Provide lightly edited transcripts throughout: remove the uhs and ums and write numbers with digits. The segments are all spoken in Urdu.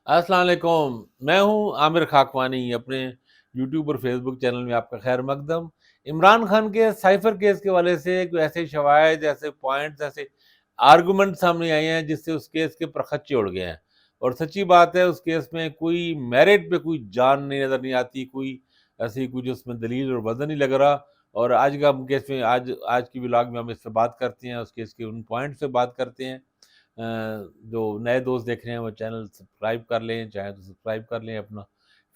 السلام علیکم، میں ہوں عامر خاکوانی۔ اپنے یوٹیوب اور فیس بک چینل میں آپ کا خیر مقدم۔ عمران خان کے سائفر کیس کے والے سے کوئی ایسے شواہد، ایسے پوائنٹس، ایسے آرگومنٹ سامنے آئے ہیں جس سے اس کیس کے پرخچے اڑ گئے ہیں، اور سچی بات ہے اس کیس میں کوئی میرٹ پہ کوئی جان نہیں نظر نہیں آتی، کوئی ایسی کچھ اس میں دلیل اور وزن نہیں لگ رہا۔ اور آج کا ہم کیس میں آج کی ولاگ میں ہم اس پہ بات کرتے ہیں، اس کیس کے ان پوائنٹس پہ بات کرتے ہیں۔ جو نئے دوست دیکھ رہے ہیں وہ چینل سبسکرائب کر لیں، چاہے تو سبسکرائب کر لیں، اپنا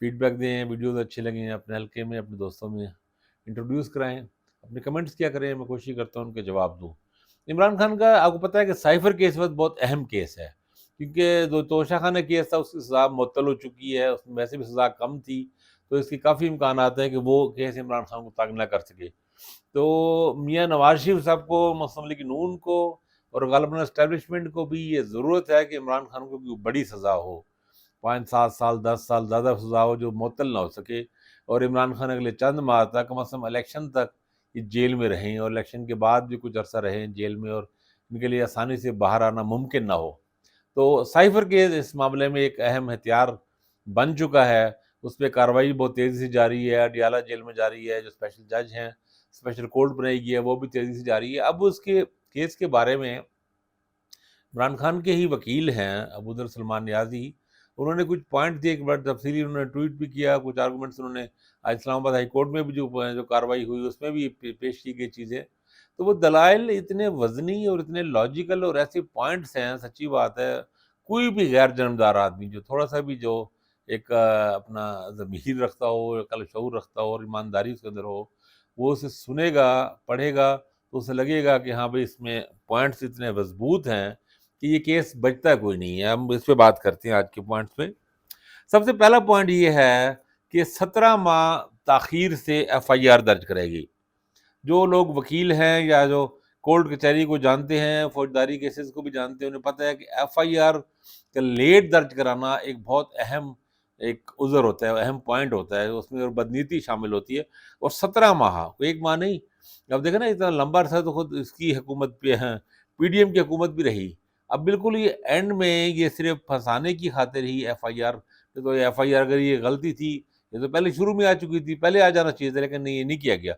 فیڈ بیک دیں، ویڈیوز اچھے لگیں اپنے حلقے میں اپنے دوستوں میں انٹروڈیوس کرائیں، اپنے کمنٹس کیا کریں، میں کوشش کرتا ہوں ان کے جواب دوں۔ عمران خان کا آپ کو پتہ ہے کہ سائفر کیس بہت اہم کیس ہے، کیونکہ جو توشہ خانہ کیس تھا اس کی سزا معطل ہو چکی ہے، اس میں ویسے بھی سزا کم تھی، تو اس کی کافی امکانات ہیں کہ وہ کیس عمران خان کو تنگ نہ کر سکے۔ تو میاں نواز شریف صاحب کو، مسلم لیگ نون کو اور غالباً اسٹیبلشمنٹ کو بھی یہ ضرورت ہے کہ عمران خان کو کوئی بڑی سزا ہو، 5 7 سال 10 سال زیادہ سزا ہو جو معطل نہ ہو سکے، اور عمران خان اگلے چند ماہ تک، کم از کم الیکشن تک یہ جیل میں رہیں، اور الیکشن کے بعد بھی کچھ عرصہ رہیں جیل میں، اور ان کے لیے آسانی سے باہر آنا ممکن نہ ہو۔ تو سائفر کیس اس معاملے میں ایک اہم ہتھیار بن چکا ہے، اس پہ کارروائی بہت تیزی سے جاری ہے، اڈیالہ جیل میں جاری ہے، جو اسپیشل جج ہیں، اسپیشل کورٹ بنائی گئی ہے، وہ بھی تیزی سے جاری ہے۔ اب اس کے کیس کے بارے میں عمران خان کے ہی وکیل ہیں ابوذر سلمان نیازی، انہوں نے کچھ پوائنٹ دیے، ایک بار تفصیلی انہوں نے ٹویٹ بھی کیا، کچھ آرگومنٹس انہوں نے آج اسلام آباد ہائی کورٹ میں بھی جو کارروائی ہوئی اس میں بھی پیش کی گئی چیزیں، تو وہ دلائل اتنے وزنی اور اتنے لاجیکل اور ایسے پوائنٹس ہیں، سچی بات ہے کوئی بھی غیر جانبدار آدمی جو تھوڑا سا بھی جو ایک اپنا ضمیر رکھتا ہو، عقل شعور رکھتا ہو اور ایمانداری اس کے اندر ہو، وہ اسے سنے گا، پڑھے گا، تو اسے لگے گا کہ ہاں بھئی اس میں پوائنٹس اتنے مضبوط ہیں کہ یہ کیس بچتا کوئی نہیں ہے۔ ہم اس پہ بات کرتے ہیں آج کے پوائنٹس پہ۔ سب سے پہلا پوائنٹ یہ ہے کہ 17 ماہ تاخیر سے ایف آئی آر درج کرے گی۔ جو لوگ وکیل ہیں یا جو کورٹ کچہری کو جانتے ہیں، فوجداری کیسز کو بھی جانتے ہیں، انہیں پتہ ہے کہ ایف آئی آر کا لیٹ درج کرانا ایک بہت اہم ایک عذر ہوتا ہے، اہم پوائنٹ ہوتا ہے، اس میں اور بدنیتی شامل ہوتی ہے۔ اور 17 ماہ، ایک ماہ نہیں، اب دیکھیں نا اتنا لمبا عرصہ تو خود اس کی حکومت پہ ہیں، پی ڈی ایم کی حکومت بھی رہی، اب بالکل یہ اینڈ میں یہ صرف پھنسانے کی خاطر ہی ایف آئی آر، تو ایف آئی آر اگر یہ غلطی تھی یہ تو پہلے شروع میں آ چکی تھی، پہلے آ جانا چاہیے تھا، لیکن نہیں، یہ نہیں کیا گیا۔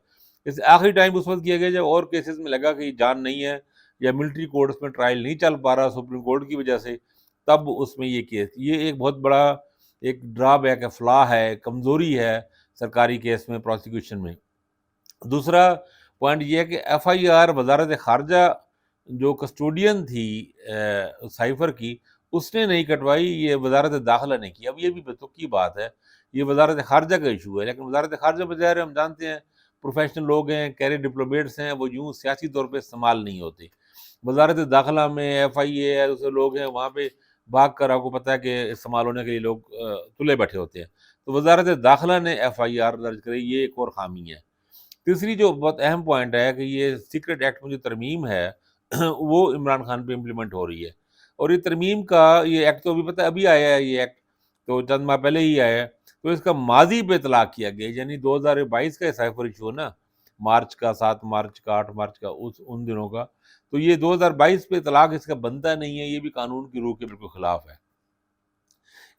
اس آخری ٹائم اس وقت کیا گیا جب اور کیسز میں لگا کہ یہ جان نہیں ہے یا ملٹری کورٹس میں ٹرائل نہیں چل پا رہا سپریم کورٹ کی وجہ سے، تب اس میں یہ کیس، یہ ایک بہت بڑا ایک ڈرا بیک ہے، فلا ہے، کمزوری ہے سرکاری کیس میں، پروسیکیوشن میں۔ دوسرا پوائنٹ یہ ہے کہ ایف آئی آر وزارت خارجہ جو کسٹوڈین تھی سائفر کی، اس نے نہیں کٹوائی، یہ وزارت داخلہ نے کی۔ اب یہ بھی بتو کی بات ہے، یہ وزارت خارجہ کا ایشو ہے، لیکن وزارت خارجہ بظاہر ہم جانتے ہیں پروفیشنل لوگ ہیں، کیریئر ڈپلومیٹس ہیں، وہ یوں سیاسی طور پہ استعمال نہیں ہوتے۔ وزارت داخلہ میں ایف آئی اے ہے، دوسرے لوگ ہیں، وہاں پہ بھاگ کر آپ کو پتہ ہے کہ استعمال ہونے کے لیے لوگ تلے بیٹھے ہوتے ہیں، تو وزارت داخلہ نے ایف آئی آر درج کری، یہ ایک اور خامی ہے۔ تیسری جو بہت اہم پوائنٹ ہے کہ یہ سیکرٹ ایکٹ میں جو ترمیم ہے وہ عمران خان پہ امپلیمنٹ ہو رہی ہے، اور یہ ترمیم کا یہ ایکٹ تو ابھی پتہ ہے ابھی آیا ہے، یہ ایکٹ تو چند ماہ پہلے ہی آیا ہے، تو اس کا ماضی پہ اطلاق کیا گیا، یعنی 2022 کا سائفر ایشو ہے نا، مارچ کا، 7 مارچ کا، 8 مارچ کا، ان دنوں کا، تو یہ 2022 پہ اطلاق اس کا بنتا نہیں ہے، یہ بھی قانون کی روح کے بالکل خلاف ہے۔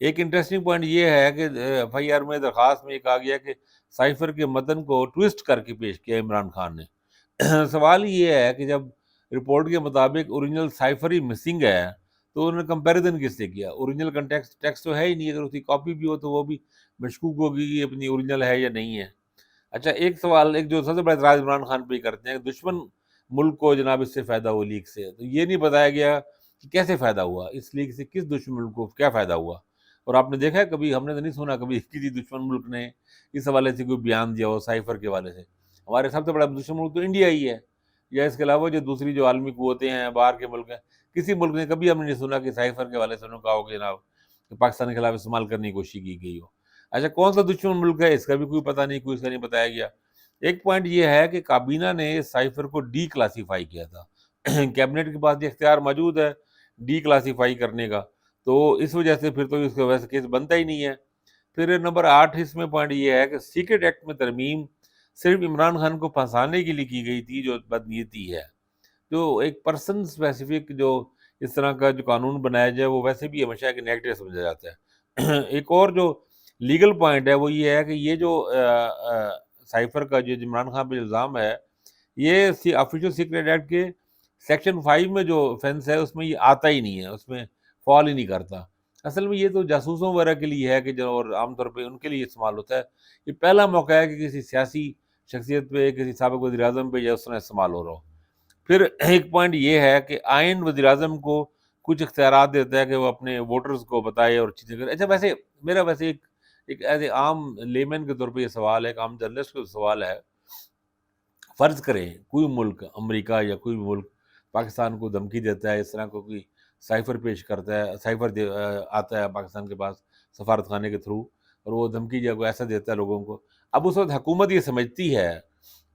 ایک انٹرسٹنگ پوائنٹ یہ ہے کہ ایف آئی آر میں درخواست میں یہ کہا گیا کہ سائفر کے متن کو ٹویسٹ کر کے پیش کیا عمران خان نے۔ سوال یہ ہے کہ جب رپورٹ کے مطابق اوریجنل سائفر ہی مسنگ ہے تو انہوں نے کمپیریزن کس سے کیا؟ اوریجنل کنٹیکسٹ ٹیکسٹ تو ہے ہی نہیں، اگر اس کی کاپی بھی ہو تو وہ بھی مشکوک ہوگی کہ اپنی اوریجنل ہے یا نہیں ہے۔ اچھا، ایک سوال، ایک جو سب سے بڑا اعتراض عمران خان پہ کرتے ہیں کہ دشمن ملک کو جناب اس سے فائدہ ہوا لیک سے، تو یہ نہیں بتایا گیا کہ کیسے فائدہ ہوا اس لیک سے، کس دشمن ملک کو کیا فائدہ ہوا۔ اور آپ نے دیکھا ہے کبھی، ہم نے تو نہیں سنا کبھی کسی دشمن ملک نے اس حوالے سے کوئی بیان دیا ہو سائفر کے حوالے سے۔ ہمارے سب سے بڑا دشمن ملک تو انڈیا ہی ہے، یا اس کے علاوہ جو دوسری جو عالمی قوتیں ہیں، باہر کے ملک ہیں، کسی ملک نے کبھی ہم نے نہیں سنا کہ سائفر کے حوالے سے انہوں نے کہا ہو کہ جناب کہ پاکستان کے خلاف استعمال کرنے کی کوشش کی گئی ہو۔ اچھا، کون سا دشمن ملک ہے اس کا بھی کوئی پتہ نہیں، کوئی اس کا نہیں بتایا گیا۔ ایک پوائنٹ یہ ہے کہ کابینہ نے سائفر کو ڈی کلاسیفائی کیا تھا، کیبنٹ کے پاس یہ اختیار موجود ہے ڈی کلاسیفائی کرنے کا، تو اس وجہ سے پھر تو اس کا ویسے کیس بنتا ہی نہیں ہے۔ پھر نمبر 8 اس میں پوائنٹ یہ ہے کہ سیکرٹ ایکٹ میں ترمیم صرف عمران خان کو پھنسانے کے لیے کی گئی تھی، جو بدنیتی ہے۔ جو ایک پرسن اسپیسیفک جو اس طرح کا جو قانون بنایا جائے وہ ویسے بھی ہمیشہ ایک نیگیٹو سمجھا جاتا ہے، ایک اور جو لیگل پوائنٹ ہے وہ یہ ہے کہ یہ جو سائفر کا جو عمران خان پہ الزام ہے، یہ آفیشیل سیکریٹ ایکٹ کے سیکشن 5 میں جو فینس ہے اس میں یہ آتا ہی نہیں ہے، اس میں فال ہی نہیں کرتا۔ اصل میں یہ تو جاسوسوں وغیرہ کے لیے ہے کہ جو، اور عام طور پہ ان کے لیے استعمال ہوتا ہے۔ یہ پہلا موقع ہے کہ کسی سیاسی شخصیت پہ، کسی سابق وزیر اعظم پہ یا اس طرح استعمال ہو رہا ہو۔ پھر ایک پوائنٹ یہ ہے کہ آئین وزیر اعظم کو کچھ اختیارات دیتا ہے کہ وہ اپنے ووٹرز کو بتائے اور چیزیں کرے۔ اچھا ویسے میرا ایک ایز اے عام لیمن کے طور پہ یہ سوال ہے، ایک عام جرنلسٹ کو سوال ہے، فرض کریں کوئی ملک، امریکہ یا کوئی بھی ملک پاکستان کو دھمکی دیتا ہے، اس طرح کو کوئی سائفر پیش کرتا ہے، آتا ہے پاکستان کے پاس سفارت خانے کے تھرو، اور وہ دھمکی یا کوئی ایسا دیتا ہے لوگوں کو۔ اب اس وقت حکومت یہ سمجھتی ہے،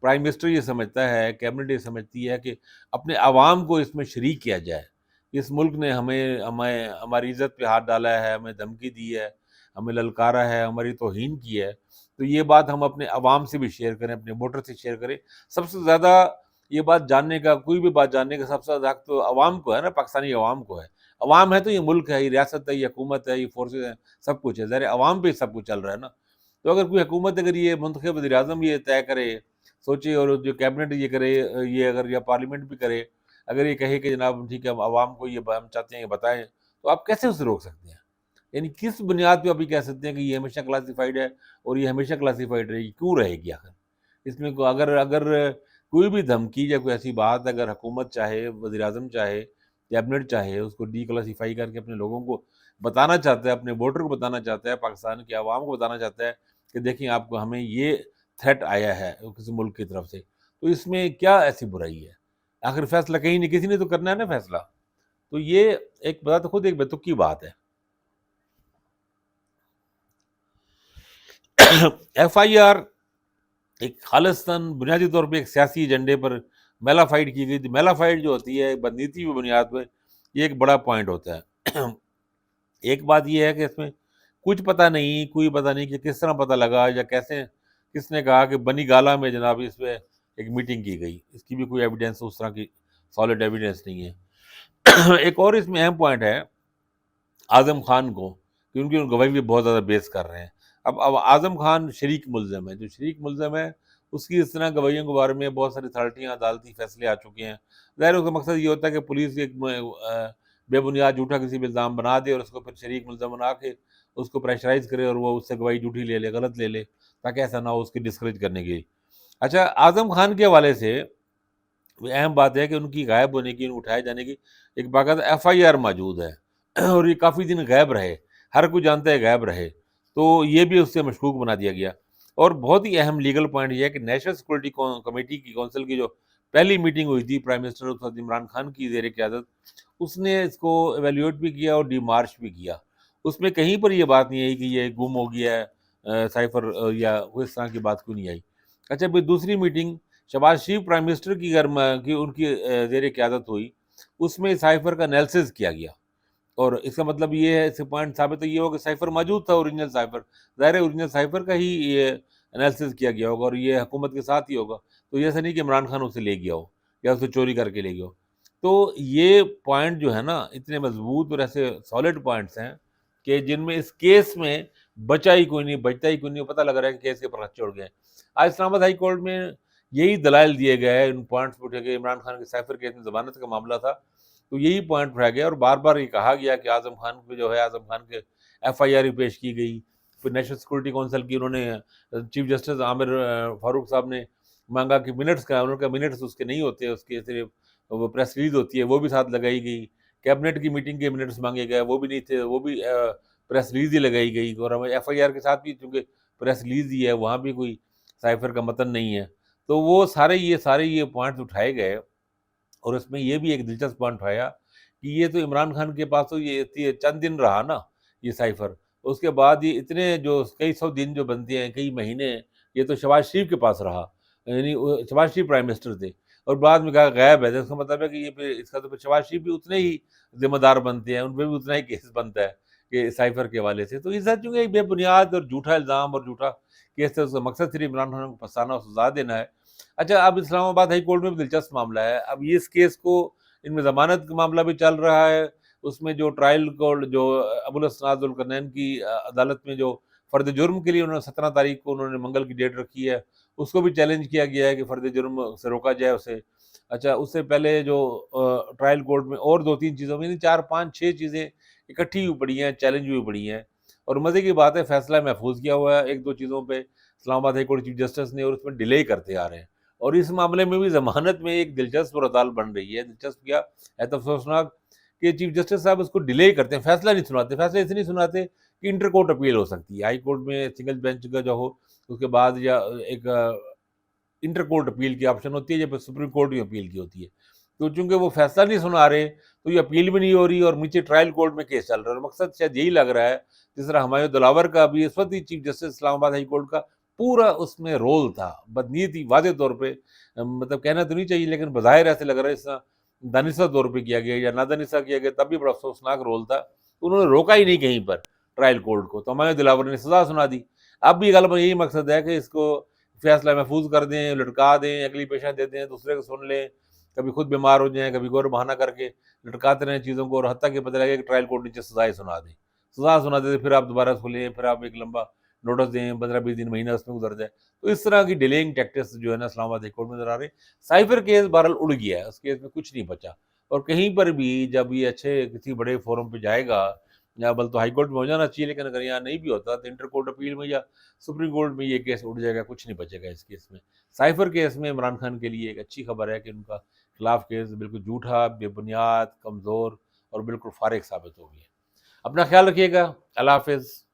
پرائم منسٹر یہ سمجھتا ہے، کیبنٹ یہ سمجھتی ہے کہ اپنے عوام کو اس میں شریک کیا جائے۔ اس ملک نے ہمیں ہماری عزت پہ ہاتھ ڈالا ہے، ہمیں دھمکی دی ہے، ہمیں للکارا ہے، ہماری توہین کی ہے، تو یہ بات ہم اپنے عوام سے بھی شیئر کریں، اپنے ووٹر سے شیئر کریں۔ سب سے زیادہ یہ بات جاننے کا، کوئی بھی بات جاننے کا سب سے زیادہ حق تو عوام کو ہے نا، پاکستانی عوام کو ہے۔ عوام ہے تو یہ ملک ہے، یہ ریاست ہے، یہ حکومت ہے، یہ فورسز ہیں، سب کچھ ہے۔ ظاہر عوام پہ سب کچھ چل رہا ہے نا۔ تو اگر کوئی حکومت، اگر یہ منتخب وزیر اعظم یہ طے کرے، سوچے، اور جو کیبنٹ یہ کرے، یہ اگر یا پارلیمنٹ بھی کرے، اگر یہ کہے کہ جناب ٹھیک ہے ہم عوام کو یہ ہم چاہتے ہیں کہ بتائیں، تو آپ کیسے اسے روک سکتے ہیں؟ یعنی کس بنیاد پہ آپ یہ کہہ سکتے ہیں کہ یہ ہمیشہ کلاسیفائڈ ہے اور یہ ہمیشہ کلاسیفائڈ رہے گی؟ کیوں رہے گی آخر اس میں؟ اگر کوئی بھی دھمکی یا کوئی ایسی بات اگر حکومت چاہے، وزیر اعظم چاہے، کیبنٹ چاہے، اس کو ڈی کلاسیفائی کر کے اپنے لوگوں کو بتانا چاہتا ہے، اپنے ووٹر کو بتانا چاہتا ہے، پاکستان کے عوام کو بتانا چاہتا ہے کہ دیکھیں آپ کو، ہمیں یہ تھریٹ آیا ہے کسی ملک کی طرف سے، تو اس میں کیا ایسی برائی ہے؟ آخر فیصلہ کہیں نہیں، کسی نے تو کرنا ہے نا فیصلہ۔ تو یہ ایک بات تو خود ایک بے تکی بات ہے۔ ایف آئی آر ایک خالصتاً بنیادی طور پہ ایک سیاسی ایجنڈے پر میلافائڈ کی گئی تھی۔ میلافائڈ جو ہوتی ہے بدنیتی کی بنیاد پہ، یہ ایک بڑا پوائنٹ ہوتا ہے۔ ایک بات یہ ہے کہ اس میں کچھ پتہ نہیں، کوئی پتہ نہیں کہ کس طرح پتہ لگا یا کیسے، کس نے کہا کہ بنی گالا میں جناب اس پہ ایک میٹنگ کی گئی، اس کی بھی کوئی ایویڈنس، اس طرح کی سالڈ ایویڈنس نہیں ہے۔ ایک اور اس میں اہم پوائنٹ ہے اعظم خان کو، کہ ان کی گواہی بھی بہت زیادہ بیس کر رہے ہیں۔ اب اعظم خان شریک ملزم ہے، جو شریک ملزم ہے اس کی اس طرح گواہیوں کے بارے میں بہت ساری اتھارٹیاں، عدالتی فیصلے آ چکے ہیں۔ ظاہر اس کا مقصد یہ ہوتا ہے کہ پولیس ایک بے بنیاد جھوٹا کسی بھی الزام بنا دے اور اس کو پھر شریک ملزم بنا کے اس کو پریشرائز کرے اور وہ اس سے گواہی جھوٹی لے لے، غلط لے لے، تاکہ ایسا نہ ہو اس کی ڈسکریج کرنے کی۔ اچھا، اعظم خان کے حوالے سے اہم بات ہے کہ ان کی غائب ہونے کی، اٹھائے جانے کی ایک باقاعدہ ایف آئی آر موجود ہے، اور یہ کافی دن غائب رہے، ہر کوئی جانتا ہے غائب رہے، تو یہ بھی اس سے مشکوک بنا دیا گیا۔ اور بہت ہی اہم لیگل پوائنٹ یہ ہے کہ نیشنل سیکورٹی کمیٹی کی کونسل کی جو پہلی میٹنگ ہوئی تھی پرائم منسٹر عمران خان کی زیر قیادت، اس نے اس کو ایویلیوٹ بھی کیا اور ڈی مارچ بھی کیا۔ اس میں کہیں پر یہ بات نہیں آئی کہ یہ گم ہو گیا ہے سائفر، یا اس طرح کی بات کیوں نہیں آئی۔ اچھا، پھر دوسری میٹنگ شہباز شریف پرائم منسٹر کی ان کی زیر قیادت ہوئی، اس میں سائفر کا انالیسس کیا گیا، اور اس کا مطلب یہ ہے، اس سے پوائنٹ ثابت ہے یہ ہو کہ سائفر موجود تھا، اوریجنل سائفر، ظاہر ہے اوریجنل سائفر کا ہی یہ انالیسس کیا گیا ہوگا، اور یہ حکومت کے ساتھ ہی ہوگا، تو یہ ایسا نہیں کہ عمران خان اسے لے گیا ہو یا اسے چوری کر کے لے گیا ہو۔ تو یہ پوائنٹ جو ہے نا، اتنے مضبوط اور ایسے سالڈ پوائنٹس ہیں کہ جن میں اس کیس میں بچا ہی کوئی نہیں، بچتا ہی کوئی نہیں، پتہ لگ رہا ہے کہ کیس کے پر چڑھ گئے۔ آج اسلام آباد ہائی کورٹ میں یہی دلائل دیے گئے، ان پوائنٹس پہ اٹھے گئے۔ عمران خان کے سائفر کیس میں ضمانت کا معاملہ تھا، تو یہی پوائنٹ اٹھایا گیا، اور بار بار یہ کہا گیا کہ اعظم خان پہ جو ہے، اعظم خان کے ایف آئی آر پیش کی گئی۔ پھر نیشنل سیکورٹی کونسل کی انہوں نے چیف جسٹس عامر فاروق صاحب نے مانگا کہ منٹس کا، انہوں نے کہا منٹس اس کے نہیں ہوتے، اس کے صرف وہ پریس ریلیز ہوتی ہے، وہ بھی ساتھ لگائی گئی۔ کیبنٹ کی میٹنگ کے منٹس مانگے گئے، وہ بھی نہیں تھے، وہ بھی پریس ریلیز ہی لگائی گئی، اور ہمیں ایف آئی آر کے ساتھ بھی چونکہ پریس ریلیز ہی ہے، وہاں بھی کوئی سائفر کا متن نہیں ہے۔ تو وہ سارے یہ پوائنٹس اٹھائے گئے، اور اس میں یہ بھی ایک دلچسپ پوائنٹ اٹھایا کہ یہ تو عمران خان کے پاس تو یہ چند دن رہا نا یہ سائفر، اس کے بعد یہ اتنے جو کئی سو دن جو بنتے ہیں، کئی مہینے، یہ تو شہباز شریف کے پاس رہا، یعنی شہباز شریف پرائم منسٹر تھے، اور بعد میں کہا غائب ہے۔ اس کا مطلب ہے کہ یہ پھر اس کا تو پھر شہباز شریف بھی اتنے ہی ذمہ دار بنتے ہیں، ان پہ بھی اتنا ہی کیس بنتا ہے کہ سائفر کے حوالے سے۔ تو اس طرح چونکہ ایک بے بنیاد اور جھوٹا الزام اور جھوٹا کیس ہے، اس کا مقصد صرف عمران خان کو پھنسانا اور سزا دینا ہے۔ اچھا، اب اسلام آباد ہائی کورٹ میں بھی دلچسپ معاملہ ہے۔ اب اس کیس کو، ان میں ضمانت کا معاملہ بھی چل رہا ہے، اس میں جو ٹرائل کورٹ جو ابوالاسناد ذوالقرنین کی عدالت میں جو فرد جرم کے لیے انہوں نے 17 تاریخ کو انہوں نے منگل کی ڈیٹ رکھی ہے، اس کو بھی چیلنج کیا گیا ہے کہ فرد جرم سے روکا جائے اسے۔ اچھا، اس سے پہلے جو ٹرائل کورٹ میں اور 2-3 چیزوں میں، یعنی 4-5-6 چیزیں اکٹھی ہوئی پڑی ہیں، چیلنج ہوئی پڑی ہیں، اور مزے کی بات ہے فیصلہ محفوظ کیا ہوا ہے 1-2 چیزوں پہ اسلام آباد ہائی کورٹ چیف جسٹس نے، اور اس میں ڈیلے کرتے آ رہے ہیں۔ اور اس معاملے میں بھی ضمانت میں ایک دلچسپ صورتحال بن رہی ہے، دلچسپ کیا ہے تو افسوسناک، کہ چیف جسٹس صاحب اس کو ڈیلے کرتے ہیں، فیصلہ نہیں سناتے، فیصلہ اس لیے نہیں سناتے کہ انٹر کورٹ اپیل ہو سکتی ہے، ہائی کورٹ میں سنگل بینچ کا جو ہو اس کے بعد، یا ایک انٹر کورٹ اپیل کی آپشن ہوتی ہے، جب سپریم کورٹ کی اپیل کی ہوتی ہے، تو چونکہ وہ فیصلہ نہیں سنا رہے تو یہ اپیل بھی نہیں ہو رہی، اور نیچے ٹرائل کورٹ میں کیس چل رہا ہے، اور مقصد شاید یہی لگ رہا ہے، جس طرح ہمایوں دلاور کا بھی اس وقت ہی چیف جسٹس اسلام آباد ہائی کورٹ کا پورا اس میں رول تھا، بدنیتی واضح طور پہ، مطلب کہنا تو نہیں چاہیے لیکن بظاہر ایسے لگ رہا ہے اس طرح دانستہ طور پہ کیا گیا یا نادانستہ کیا گیا، تب بھی بڑا افسوسناک رول تھا، انہوں نے روکا ہی نہیں کہیں پر ٹرائل کورٹ کو، تو ہمایوں دلاور نے سزا سنا دی۔ اب بھی غالباً یہی مقصد ہے کہ اس کو فیصلہ محفوظ کر دیں، لٹکا دیں، اگلی پیشہ دے دیں، دوسرے کو سن لیں، کبھی خود بیمار ہو جائیں، کبھی غور بہانہ کر کے لٹکاتے رہیں چیزوں کو، اور حتیٰ کہ پتہ لگے کہ ٹرائل کورٹ نیچے سزائے سنا دیں، سزا سنا دے، پھر آپ دوبارہ کھلیں، پھر آپ ایک لمبا نوٹس دیں، 15-20 دن، مہینہ اس میں گزر جائے، تو اس طرح کی ڈیلینگ ٹیکٹکس جو ہے نا اسلام آباد ہائی کورٹ میں نظر آ رہے ہیں۔ سائفر کیس بہرحال اڑ گیا ہے، اس کیس میں کچھ نہیں بچا، اور کہیں پر بھی جب یہ اچھے کسی بڑے فورم پہ جائے گا، یا بل تو ہائی کورٹ میں ہو جانا چاہیے، لیکن اگر یہاں نہیں بھی ہوتا تو انٹر کورٹ اپیل میں یا سپریم کورٹ میں یہ کیس اڑ جائے گا، کچھ نہیں بچے گا اس کیس میں۔ سائفر کیس میں عمران خان کے لیے ایک اچھی خبر ہے کہ ان کا خلاف کیس بالکل جھوٹا، بے بنیاد، کمزور اور بالکل فارغ ثابت ہو گیا۔ اپنا خیال رکھیے گا، اللہ حافظ۔